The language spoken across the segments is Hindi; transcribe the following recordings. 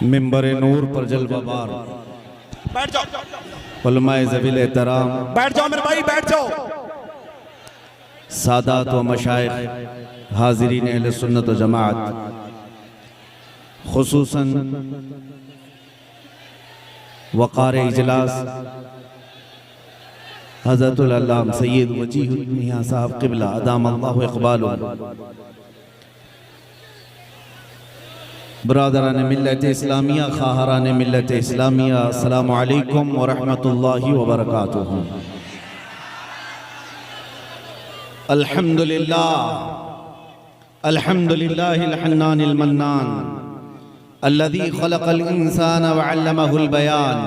मिंबर नूर पर जलवाबार बैठ जाओ, उलमाए ज़वील एहतराम, बैठ जाओ मेरे भाई, बैठ जाओ। सादात व मशाइख, हाज़रीन अहले सुन्नत व जमात, खुसूसन वक़ार इजलास हज़रतुल अल्लामा सैयद वजीहुल मियां साहब क़िबला अदामल्लाहु इक़बालहु, बरादरान मिल्लत इस्लामिया, ख़ाहरान मिल्लत इस्लामिया, अस्सलामु अलैकुम व रहमतुल्लाहि व बरकातुहू। अल्हम्दुलिल्लाह अल्हम्दुलिल्लाहिल हन्नानिल मन्नान अल्लज़ी ख़लक़ल इंसान व अल्लमहुल बयान,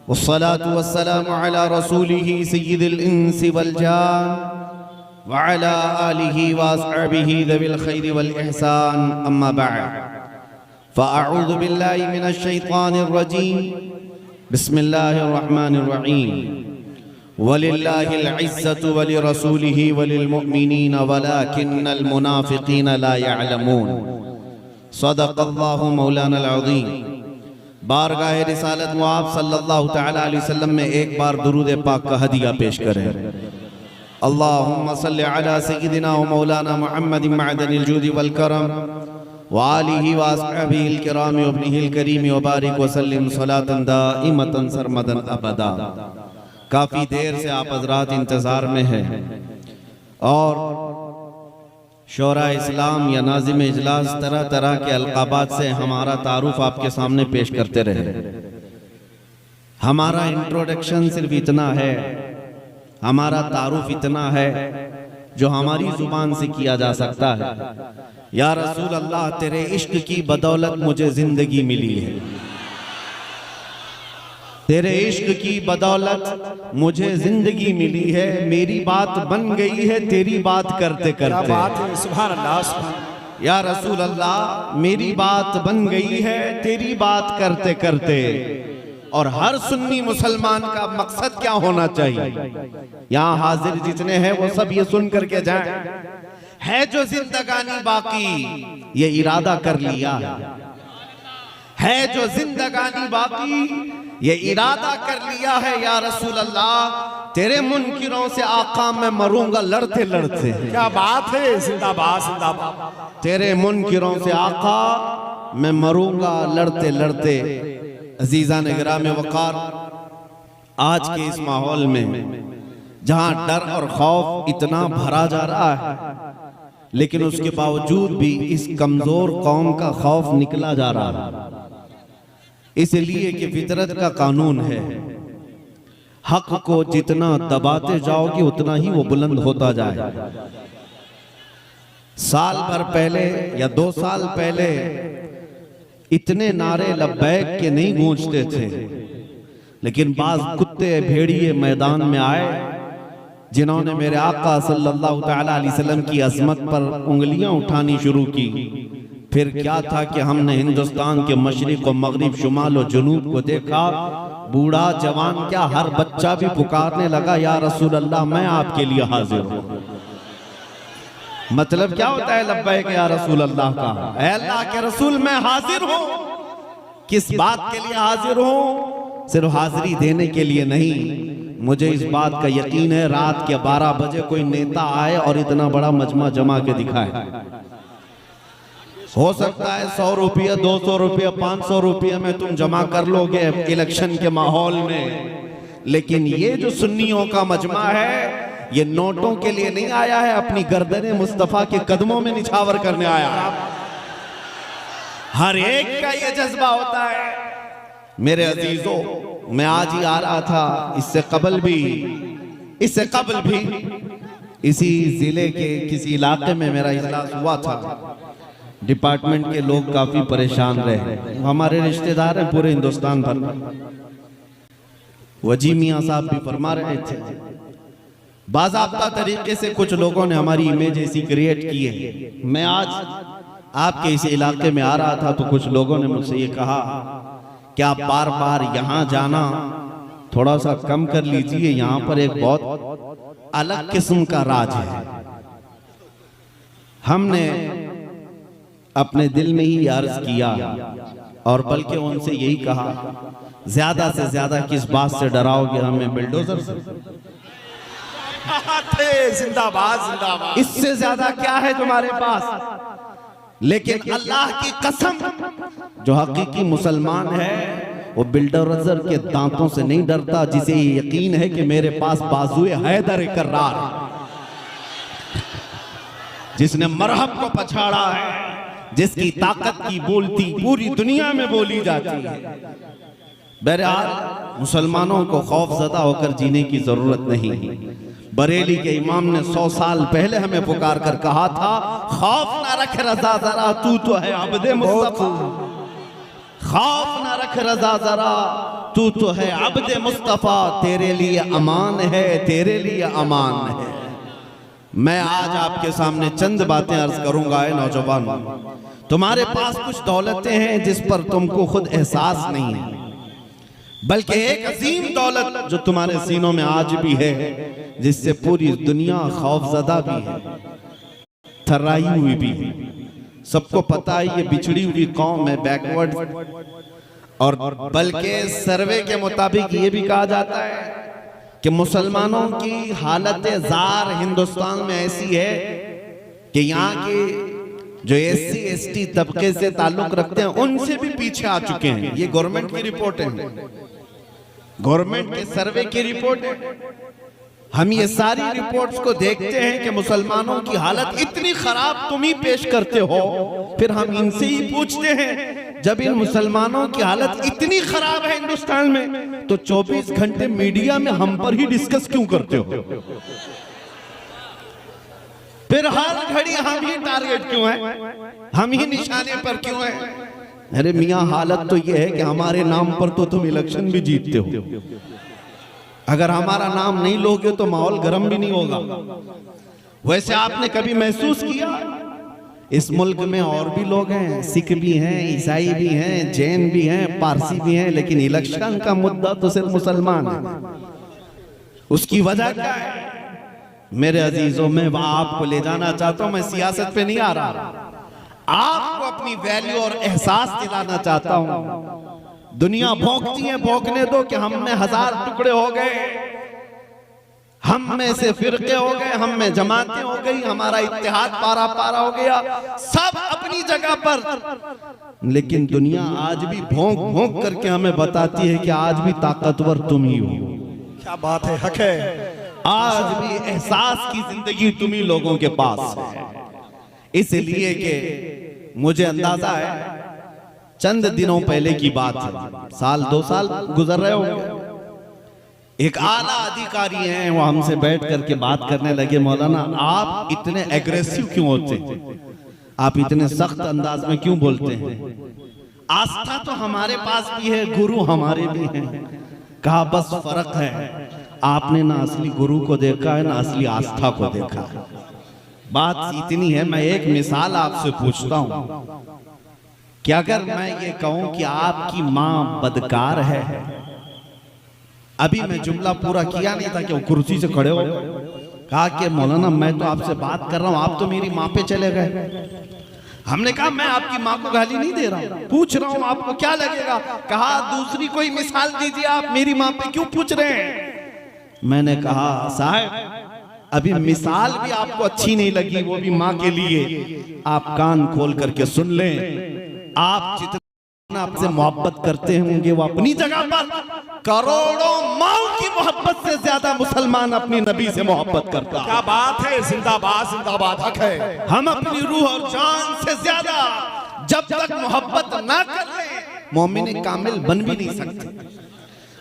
वस्सलातु वस्सलामु अला रसूलिही सय्यिदिल इंसी वल जान व अला आलिही व अस्हाबिही ज़विल खैरि वल इहसान, अम्मा बअद। फ़अऊज़ु बिल्लाहि मिनश शैतानिर रजीम, बिस्मिल्लाहिर रहमानिर रहीम। वलिल्लाहिल इज़्ज़तु वलिरसूलिही वलिलमुअ्मिनीन वलाकिन्नल मुनाफ़िक़ीन ला यअलमून। सदक़ल्लाहु मौलानल अज़ीम। बारगाह रिसालत में आप सल्लल्लाहु तआला अलैहि वसल्लम में एक बार दुरूद पाक का हदिया पेश करें। अल्लाहुम्मा सल्लि अला सय्यिदिना व मौलाना मुहम्मदिन मअदनिल जूदि वल करम व आलिही व अस्हाबिहिल किराम व इब्निहिल करीम व बारिक व सल्लिम सलातन दाइमतन सरमदन अबदा। काफ़ी देर से आप हज़रात इंतज़ार में हैं और शोरा इस्लाम या नाज़िम इजलास तरह तरह के अलक़ाबात से हमारा तारुफ आपके सामने पेश करते रहे। हमारा इंट्रोडक्शन सिर्फ इतना है, हमारा तारुफ इतना है जो हमारी जुबान से किया जा सकता है। या रसूल अल्लाह, तेरे इश्क की बदौलत मुझे जिंदगी मिली है, तेरे इश्क की बदौलत मुझे जिंदगी मिली है, मेरी बात बन गई है तेरी बात करते करते। क्या बात है, सुभान अल्लाह, सुभान। या रसूल अल्लाह, मेरी बात बन गई है तेरी बात करते करते। और हर सुन्नी मुसलमान का मकसद क्या होना चाहिए? यहाँ हाजिर जितने हैं वो सब ये सुन करके जाएं। है जो जिंदगानी बाकी ये इरादा कर लिया है जो जिंदगानी बाकी ये इरादा कर लिया है। या रसूल अल्लाह, तेरे मुनकिरों से आका मैं मरूंगा लड़ते लड़ते। क्या बात है, जिंदाबाद जिंदाबाद। तेरे मुनकिरों से आका मैं मरूंगा लड़ते लड़ते। अजीज़ान इकराम वक़ार, आज के इस माहौल में जहां डर और खौफ इतना भरा जा रहा है, लेकिन उसके बावजूद भी इस कमजोर कौम का खौफ निकला जा रहा है, इसलिए कि फितरत का कानून है, हक को जितना दबाते जाओगे उतना ही वो बुलंद होता जाए। साल भर पहले या 2 साल पहले इतने नारे लब्बैक के नहीं गूंजते थे, लेकिन बाज कुत्ते भेड़िए मैदान में आए जिन्होंने मेरे आका सल्लल्लाहु तआला अलैहि वसल्लम की अज़मत पर उंगलियां उठानी शुरू की। फिर क्या था कि हमने हिंदुस्तान के मशरिक और मगरिब, शुमाल और जुनूब को देखा। बूढ़ा जवान क्या, हर बच्चा भी पुकारने लगा, या रसूल अल्लाह, मैं आपके लिए हाजिर हूँ। मतलब क्या होता है लब्बैक या रसूल अल्लाह का? ऐ अल्लाह के रसूल, मैं हाजिर हूँ। किस बात के लिए हाजिर हूँ? सिर्फ हाजिरी देने के लिए नहीं, मुझे इस बात का यकीन है रात के 12 बजे कोई नेता आए और इतना बड़ा मजमा जमा के दिखाए। हो सकता है 100 रुपया, 200 रुपया, 500 रुपया में तुम जमा कर लोगे इलेक्शन के माहौल में, लेकिन ये जो सुन्नियों का मजमा है ये नोटों के लिए नहीं आया है, अपनी गर्दने मुस्तफा के कदमों में निछावर करने आया है। हर एक का ये जज्बा होता है। मेरे अजीजों, मैं आज ही आ रहा था, इससे कबल भी इसी जिले के किसी इलाके में मेरा इजलास हुआ था। डिपार्टमेंट के लोग काफी परेशान रहे, हमारे रिश्तेदार हैं पूरे हिंदुस्तान भर में। वजी मियां साहब भी फरमा रहे थे, बाज़ाब्ता तरीके से कुछ लोगों ने हमारी इमेज ऐसी क्रिएट की है। मैं आज आपके इस इलाके में आ रहा था तो कुछ लोगों ने मुझसे ये कहा कि आप बार बार यहाँ जाना थोड़ा सा कम कर लीजिए, यहाँ पर एक बहुत अलग किस्म का राज है। हमने अपने दिल में ही अर्ज किया और बल्कि उनसे यही कहा, ज्यादा से ज्यादा किस बात से डराओगे हमें? बिल्डोजर से। थे जिंदाबाद जिंदाबाद। इससे ज्यादा क्या है तुम्हारे पास? लेकिन अल्लाह की कसम, जो हकीकी मुसलमान है वो बिल्डोजर के दांतों से नहीं डरता, जिसे यकीन है कि मेरे पास बाजुए हैदर कर्रार, जिसने मरहब को पछाड़ा है, जिसकी ताकत की बोलती पूरी दुनिया में बोली जाती है। बहरहाल मुसलमानों को खौफजदा होकर जीने की जरूरत नहीं। बरेली के इमाम ने 100 साल पहले हमें पुकार कर कहा था, खौफ ना रख रजा जरा, तू तो है अब्दे मुस्तफा। खौफ ना रख रजा जरा, तू तो है अब्दे मुस्तफा, तेरे लिए अमान है, तेरे लिए अमान है। मैं आज आपके सामने चंद बातें अर्ज करूंगा। ऐ नौजवान, तुम्हारे पास कुछ दौलतें हैं जिस पर तुमको खुद एहसास नहीं है, बल्कि एक अजीम दौलत जो तुम्हारे सीनों में आज भी है, जिससे पूरी दुनिया खौफजदा भी है, थर्राई हुई भी है। सबको पता है ये बिछड़ी हुई कौम है, बैकवर्ड, और बल्कि सर्वे के मुताबिक ये भी कहा जाता है कि मुसलमानों की हालत जार हिंदुस्तान में ऐसी है कि यहाँ के जो SC ST तबके से ताल्लुक रखते हैं उनसे भी पीछे आ चुके हैं। ये गवर्नमेंट की रिपोर्ट है, गवर्नमेंट के सर्वे की रिपोर्ट है। हम ये सारी रिपोर्ट्स को देखते हैं कि मुसलमानों की हालत इतनी खराब तुम ही पेश करते हो, फिर हम इनसे ही पूछते हैं, जब इन मुसलमानों की हालत इतनी खराब है हिंदुस्तान में, तो 24 घंटे मीडिया में हम पर ही डिस्कस क्यों करते हो? फिर हर घड़ी हम ही टारगेट क्यों है, हम ही निशाने पर क्यों है? अरे मियां, हालत तो ये है कि हमारे नाम पर तो तुम इलेक्शन भी जीतते हो। अगर हमारा नाम नहीं लोगे तो माहौल गर्म भी नहीं होगा। वैसे आपने कभी महसूस किया, इस मुल्क में और भी लोग हैं, सिख भी हैं, ईसाई भी हैं, जैन भी हैं, पारसी भी हैं, लेकिन इलेक्शन का मुद्दा तो सिर्फ मुसलमान है। उसकी वजह क्या है? मेरे अजीजों, मैं वहां आपको ले जाना चाहता हूं। मैं सियासत पे नहीं आ रहा, आपको अपनी वैल्यू और एहसास दिलाना चाहता हूं। दुनिया भौंकती है, भौंकने दो कि हम में 1000 टुकड़े हो गए, हम में से फिरके हो गए, हम में जमातें हो गई, हमारा इत्तेहाद पारा पारा हो गया, सब अपनी जगह पर। लेकिन दुनिया आज भी भौंक भौंक करके हमें बताती है कि आज भी ताकतवर तुम ही हो। क्या बात है, हक है। आज भी एहसास की जिंदगी तुम ही लोगों के पास है। इसलिए कि मुझे अंदाजा है, चंद दिनों पहले की बात है, 1-2 साल गुजर रहे होंगे। एक आला अधिकारी हैं, वो हमसे बैठ करके बात करने लगे, मौलाना आप इतने एग्रेसिव क्यों होते हैं, आप इतने सख्त अंदाज में क्यों बोलते हैं? आस्था तो हमारे पास भी है, गुरु हमारे भी हैं। कहा बस फर्क है, आपने ना असली गुरु को देखा है, ना असली आस्था को देखा है। बात इतनी है, मैं एक मिसाल आपसे पूछता हूं कि अगर मैं ये कहूं कि आपकी मां बदकार है, अभी मैं जुमला पूरा किया नहीं था कि वो कुर्सी से खड़े हो कहा कि मौलाना मैं तो आपसे बात कर रहा हूं, आप तो मेरी मां पे चले गए। हमने कहा मैं आपकी मां को गाली नहीं दे रहा हूं, पूछ रहा हूं आपको क्या लगेगा। कहा दूसरी कोई मिसाल दीजिए, आप मेरी मां पे क्यों पूछ रहे हैं? मैंने कहा साहब अभी मिसाल भी आपको अच्छी नहीं लगी, वो भी मां के लिए। आप कान खोल करके सुन लें, आप जितना आपसे मोहब्बत करते होंगे वो अपनी जगह पर, करोड़ों माओ की मोहब्बत से ज्यादा मुसलमान अपनी नबी से मोहब्बत करता है। क्या बात है, जिंदाबाद जिंदाबाद, हक है। हम अपनी रूह और जान से ज्यादा जब तक मोहब्बत ना कर ले, मोमिन कामिल बन भी नहीं सकते,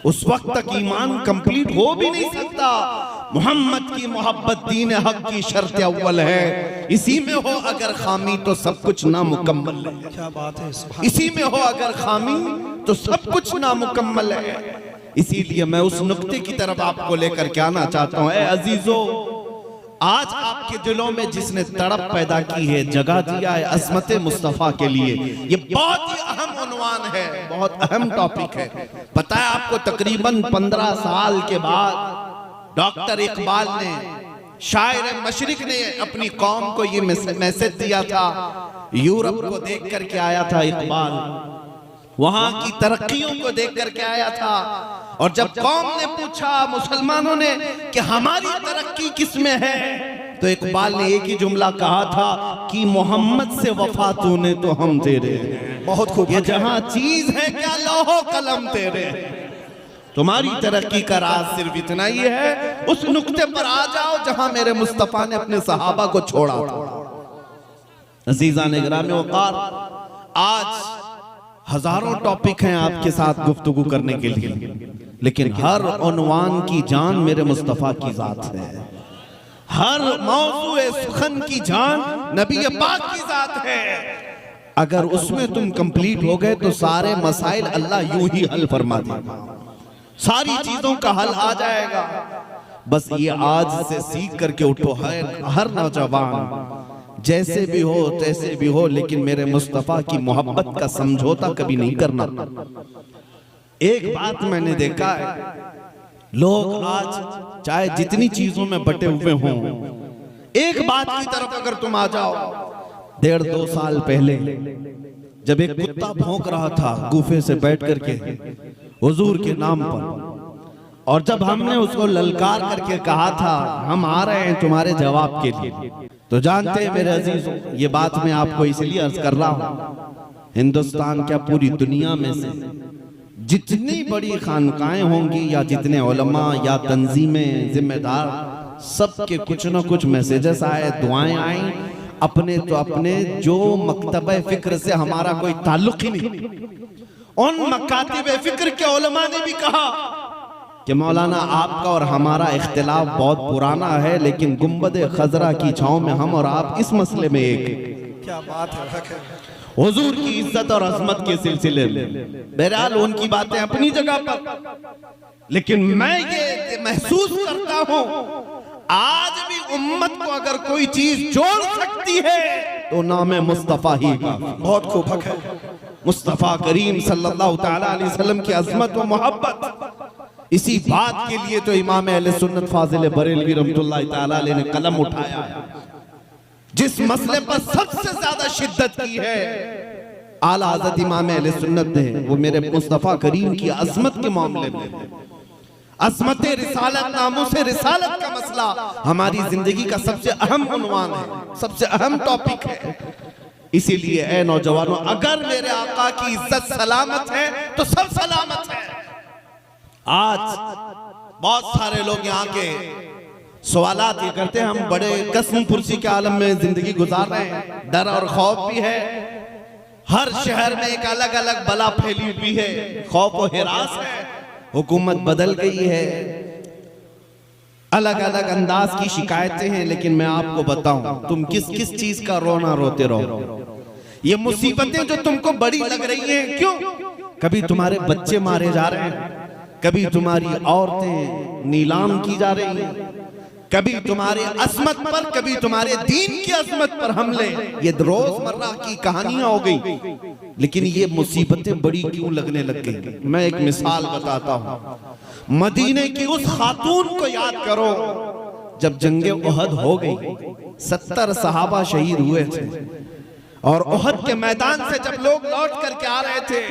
उस वक्त तक ईमान कंप्लीट हो भी नहीं सकता। मोहम्मद की मोहब्बत दीन हक की शर्त अव्वल है, इसी में हो अगर खामी तो सब कुछ नामुकम्मल है। क्या बात है, इसी में हो अगर खामी तो सब कुछ नामुकम्मल है। इसीलिए मैं उस नुक्ते की तरफ आपको लेकर के आना चाहता हूं। ऐ अजीजों, आज आपके दिलों में जिसने तड़प पैदा की है, जगह दिया है अज़मत मुस्तफ़ा के लिए, ये बहुत ही अहम उन्वान है, बहुत अहम टॉपिक है। पता है आपको, तकरीबन 15 साल के बाद डॉक्टर इकबाल ने, शायर मशरिक ने अपनी कौम को ये मैसेज दिया था। यूरोप को देख करके आया था इकबाल, वहां की तरक्कियों को देख करके आया था। और जब कौम ने पूछा मुसलमानों ने कि हमारी तरक्की किसमें है, तो इकबाल ने एक ही जुमला कहा था कि मोहम्मद से वफा तूने तो हम तेरे। बहुत खूब। ये जहां चीज है क्या लौहो कलम तेरे। तुम्हारी तरक्की का राज सिर्फ इतना ही है, उस नुक्ते पर आ जाओ जहां मेरे मुस्तफा ने अपने सहाबा को छोड़ा था। अजीज़ान इकराम वक़ार, आज हजारों टॉपिक हैं आपके साथ गुफ्तगू करने के लिए, लेकिन हर उन्वान की जान मेरे मुस्तफा की जात है। हर मौज़ूए सुखन की जान नबी पाक की जात है। अगर उसमें तुम कंप्लीट हो गए तो सारे मसाइल अल्लाह यूं ही हल फरमा देगा, सारी चीजों का हल आ जाएगा। बस ये आज से सीख करके उठो, हर नौजवान जैसे भी हो तैसे भी हो, लेकिन मेरे मुस्तफा की मोहब्बत का समझौता कभी नहीं करना। एक बात मैंने देखा है, लोग आज चाहे जितनी चीजों में बटे हुए हों, एक बात की तरफ अगर तुम आ जाओ, 1.5-2 साल पहले जब एक कुत्ता भौंक रहा था गुफे से बैठ करके हुजूर के नाम पर, और जब हमने उसको ललकार करके कहा था हम आ रहे हैं तुम्हारे जवाब के लिए, तो जानते हैं मेरे अजीजों, ये बात मैं आपको इसलिए अर्ज कर रहा हूं, हिंदुस्तान क्या पूरी दुनिया में से जितनी बड़ी खानकाएं होंगी या जितने उलमा या तंजीमें जिम्मेदार, सबके कुछ ना कुछ मैसेजेस आए, दुआएं आई, अपने तो अपने जो मकतबे फिक्र से हमारा कोई ताल्लुक ही नहीं, उन मकातिबे फिक्र के उलमा ने भी कहा कि मौलाना आपका और हमारा इख्तिलाफ बहुत पुराना है, लेकिन गुंबद खजरा की छांव में हम और आप इस मसले में एक। क्या बात है, हुजूर की इज्जत और अजमत के सिलसिले में बहरहाल उनकी बातें अपनी जगह पर, लेकिन मैं ये महसूस करता हूं आज भी उम्मत को अगर कोई चीज जोड़ सकती है तो नाम है मुस्तफा ही का। बहुत खूब हक है। मुस्तफा करीम सल्लल्लाहु तआला अलैहि वसल्लम की अजमत व मोहब्बत, इसी बात के लिए तो इमाम अहले सुन्नत फाजिल बरेलवी रहमतुल्लाह तआला अलैह ने कलम उठाया है। जिस मसले पर सबसे ज्यादा शिद्दत की है आला हज़रत इमाम अहले सुन्नत ने, वो मेरे मुस्तफा करीम की अजमत के मामले में, अजमत रिसालत, नामूस रिसालत का मसला हमारी जिंदगी का सबसे अहम उन्वान है, सबसे अहम टॉपिक है। इसीलिए ऐ नौजवानों, अगर मेरे आका की इज्जत सलामत है तो सब सलामत है। आज बहुत सारे लोग यहाँ के सवालात ये करते हैं, हम बड़े कसम पुरसी के आलम में जिंदगी गुजार रहे हैं, डर और खौफ भी है, हर शहर में एक अलग अलग बला फैली हुई है, खौफ और हिरास है, हुकूमत बदल गई है, अलग अलग अंदाज की शिकायतें हैं। लेकिन मैं आपको बताऊं, तुम किस किस चीज का रोना रोते रहो, ये मुसीबतें जो तुमको बड़ी लग रही हैं, क्यों? कभी तुम्हारे बच्चे मारे जा रहे हैं, कभी तुम्हारी औरतें नीलाम की जा रही हैं, कभी तुम्हारे अजमत पर, कभी तुम्हारे दीन की अजमत पर हमले, ये रोजमर्रा की कहानियां हो गई। लेकिन ये मुसीबतें बड़ी क्यों लगने लग गई? मैं एक मिसाल बताता हूं। मदीने की उस खातून को याद करो जब जंगे उहद हो गई, 70 सहाबा शहीद हुए थे, और उहद के मैदान से जब लोग लौट करके आ रहे थे,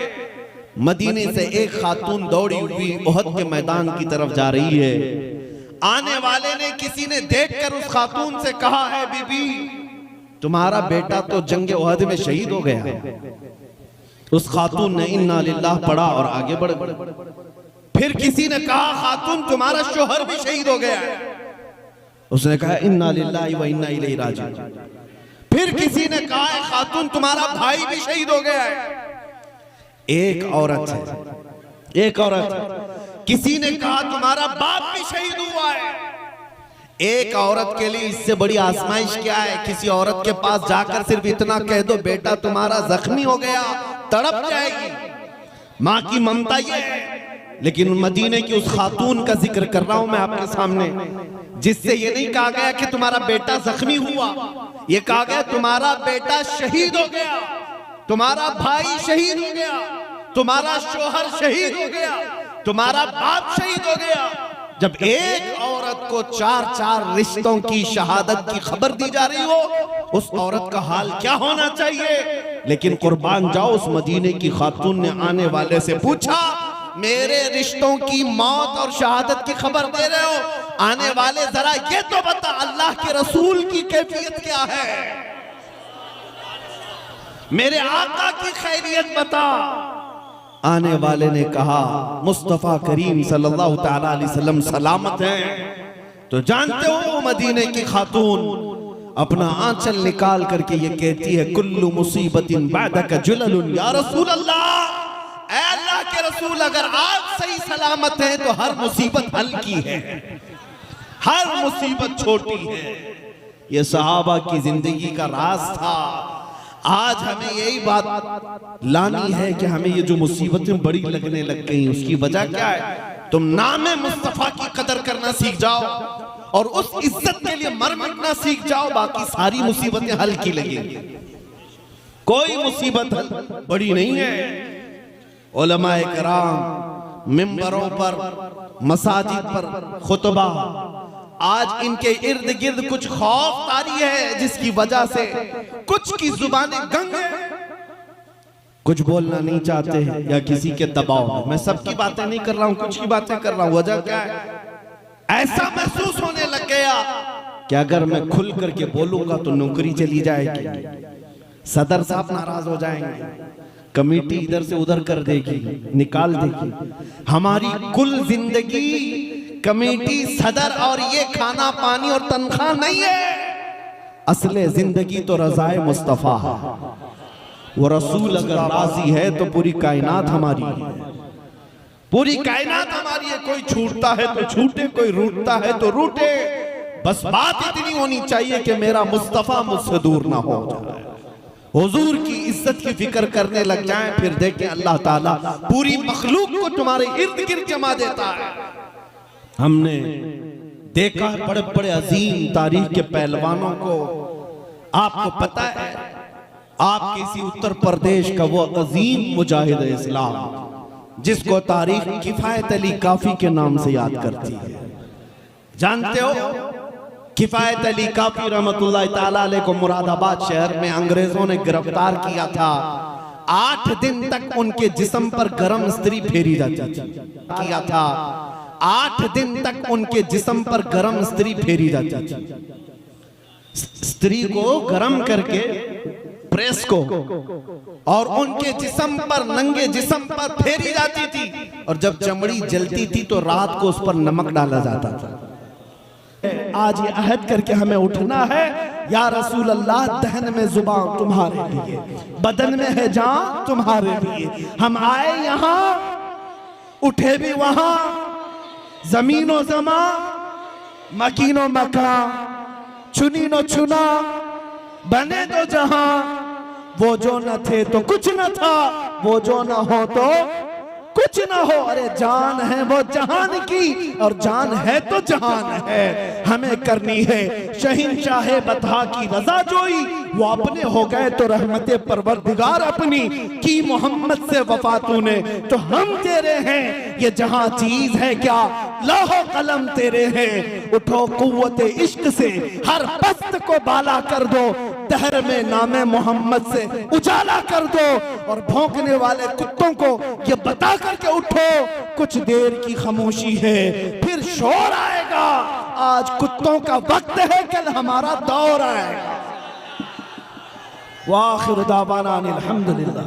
मदीने से एक खातून दौड़ी हुई उहद के मैदान की तरफ जा रही है। आने वाले ने, किसी ने देखकर उस खातून से कहा है, बीबी तुम्हारा बेटा तो जंगे उहद में शहीद हो गया। उस खातून ने इन्ना लिल्लाह पढ़ा और आगे बढ़ गई। फिर किसी ने कहा, खातून तुम्हारा शोहर भी शहीद हो गया है। उसने कहा इन्ना लिल्लाहि व इन्ना इलैहि राजिऊन। फिर किसी ने कहा, खातून तुम्हारा भाई भी शहीद हो गया है। एक औरत है, एक औरत। किसी ने कहा तुम्हारा बाप भी शहीद हुआ है। एक औरत के लिए इससे बड़ी आजमाइश क्या है? किसी औरत के पास जाकर सिर्फ इतना कह दो, बेटा तुम्हारा जख्मी हो गया, तड़प जाएगी। माँ की ममता ये है। लेकिन मदीने की उस खातून का जिक्र कर रहा हूं मैं आपके सामने, जिससे ये नहीं कहा गया कि तुम्हारा बेटा जख्मी हुआ, ये कहा गया तुम्हारा बेटा शहीद हो गया, तुम्हारा भाई शहीद हो गया, तुम्हारा शोहर शहीद हो गया, तुम्हारा बाप शहीद हो गया। जब एक औरत को 4-4 रिश्तों की शहादत की खबर दी जा रही हो, उस औरत का हाल क्या होना चाहिए? लेकिन कुर्बान जाओ, उस मदीने की खातून ने आने वाले से पूछा, मेरे रिश्तों की मौत और शहादत की खबर दे रहे हो, आने वाले जरा ये तो बता अल्लाह के रसूल की कैफियत क्या है, मेरे आका की खैरियत बता। आने वाले ने कहा, मुस्तफा करीम सल्लल्लाहु तआला अलैहि वसल्लम सलामत हैं। तो जानते हो मदीने की खातून अपना आंचल निकाल करके ये कहती है, कुल्लु मुसीबतिन बादका जुललुन या रसूल अल्लाह, ऐ अल्लाह के रसूल, अगर आप सही सलामत हैं तो हर मुसीबत हल्की है, हर मुसीबत छोटी है। ये सहाबा की जिंदगी का राज था। आज हमें यही बात लानी है कि हमें ये जो मुसीबतें बड़ी लगने लग गई, उसकी वजह क्या है? तुम नाम मुस्तफा की कदर करना सीख जाओ और उस इज्जत के लिए मर मिटना सीख जाओ, बाकी सारी मुसीबतें हल्की लगेंगी। कोई मुसीबत बड़ी नहीं है। उलमाए कराम मिंबरों पर, मसाजिद पर खुतबा, आज इनके इर्द गिर्द कुछ खौफ तारी है जिसकी वजह से कुछ की जुबानें गंग हैं, कुछ बोलना नहीं चाहते हैं या किसी के दबाव में। मैं सबकी बातें नहीं कर रहा हूं, कुछ की बातें कर रहा हूं। वजह क्या है? ऐसा महसूस होने लग गया कि अगर मैं खुल करके बोलूंगा तो नौकरी चली जाएगी, सदर साहब नाराज हो जाएंगे, कमेटी इधर से उधर कर देगी, निकाल देगी। हमारी कुल जिंदगी कमेटी, सदर और ये खाना पानी और तनख्वाह नहीं है। असले जिंदगी तो रज़ाए मुस्तफा है। वो रसूल अगर राजी है तो पूरी कायनात हमारी है, पूरी कायनात हमारी है। कोई छूटता है तो छूटे, कोई रूठता है तो रूठे, बस बात इतनी होनी चाहिए कि मेरा मुस्तफा मुझसे दूर ना हो जाए, हुजूर की इज्जत की फिक्र करने लग जाएं। फिर देखें अल्लाह ताला पूरी मखलूक को तुम्हारे इर्द गिर्द जमा देता है। हमने देखा बड़े बड़े अजीम तारीख के पहलवानों को। आपको पता है, आप किसी उत्तर प्रदेश का वो अजीम मुजाहिद इस्लाम जिसको तारीख किफायत अली काफी के नाम से याद करती है, जानते हो? किफायत अली काफी रहमतुल्लाह ताला अलैह को मुरादाबाद शहर में अंग्रेजों ने गिरफ्तार किया था। 8 दिन तक उनके जिस्म पर गरम इस्त्री फेरी जाती किया था। 8 दिन तक उनके जिस्म पर गरम इस्त्री फेरी जाती थी। स्त्री को गरम करके प्रेस को और उनके जिस्म पर, नंगे जिस्म पर फेरी जाती थी, और जब चमड़ी जलती थी तो रात को उस पर नमक डाला जाता था। आज ये अहद करके हमें उठना है, या रसूल अल्लाह, दहन में जुबान तुम्हारे लिए, बदन में है जान तुम्हारे लिए। हम आए यहाँ, उठे भी वहां, जमीनो जमा, मकीनो मका, चुनी नो चुना, बने तो जहां, वो जो न थे तो कुछ न था, वो जो न हो तो कुछ ना हो। अरे जान है वो जहान की, और जान है तो जहान है। हमें करनी है शहंशाहे बता की रजा जोई, वो अपने हो गए तो रहमते परवरदिगार अपनी की। मोहम्मद से वफा तूने तो हम तेरे हैं, ये जहां चीज है क्या लौह कलम तेरे हैं। उठो कुव्वते इश्क से हर पस्त को बाला कर दो, दहर में नामे मोहम्मद से उजाला कर दो। और भौंकने वाले कुत्तों को ये बता करके उठो, कुछ देर की खामोशी है फिर शोर आएगा। आज कुत्तों का वक्त है, कल हमारा दौर आएगा। वाखिर दावाना अनिल हम्दुलिल्लाह।